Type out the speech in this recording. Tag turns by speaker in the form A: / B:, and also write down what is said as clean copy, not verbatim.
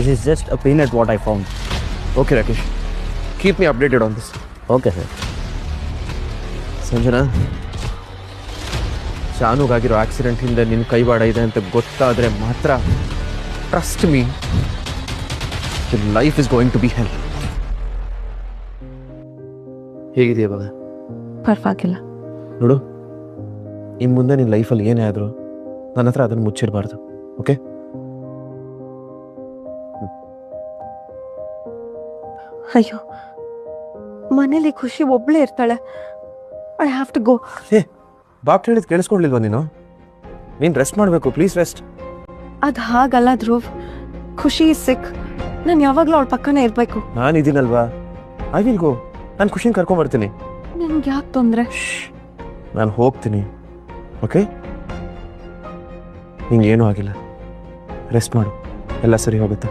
A: This is just a peanut what I found.
B: Okay, Rakesh. Keep me updated on this.
A: Okay, sir.
B: Sanjana, ಶಾನುಗಾಗಿರೋ accident ಹಿಂದೆ ನಿನ್ನ ಕೈವಾಡ ಇದೆ ಅಂತ ಗೊತ್ತಾದರೆ ಮಾತ್ರ trust me, your life is going to be hell. ಹೇಗಿದೆಯಾ ಇವಾಗ?
C: ಪರವಾಗಿಲ್ಲ.
B: ನೋಡು, ಇನ್ನು ಮುಂದೆ ನಿನ್ನ ಲೈಫಲ್ಲಿ ಏನೇ ಆದರೂ ನನ್ನ ಹತ್ರ ಅದನ್ನು ಮುಚ್ಚಿಡಬಾರ್ದು. ಓಕೆ?
C: ಅಯ್ಯೋ, ಮನೇಲಿ ಖುಷಿ ಒಬ್ಳೇ ಇರ್ತಾಳೆ. I have to go.
B: Doctor ಹೇಳಿದ್ ಕೇಳಿಸ್ಕೊಳ್ಲಿಲ್ವಾ ನೀನು? ನೀನು ರೆಸ್ಟ್ ಮಾಡಬೇಕು, ಪ್ಲೀಸ್ ರೆಸ್ಟ್.
C: ಅದು ಹಾಗಲ್ಲ ಧ್ರುವ್, ಖುಷಿ ಸಿಕ್. ನಾನು ಯಾವಾಗಲೂ ಅವಳ ಪಕ್ಕನೇ ಇರಬೇಕು.
B: ನಾನು ಇದೀನಲ್ವಾ, ಐ ವಿಲ್ ಗೋ. ನಾನು ಖುಷಿನ ಕರ್ಕೊಂಬರ್ತೀನಿ.
C: ನಿನ್ಗೆ ಯಾಕೆ ತೊಂದರೆ?
B: ನಾನು ಹೋಗ್ತೀನಿ. ಓಕೆ? ನಿಂಗೇನೂ ಆಗಿಲ್ಲ, ರೆಸ್ಟ್ ಮಾಡು, ಎಲ್ಲ ಸರಿ ಹೋಗುತ್ತೆ.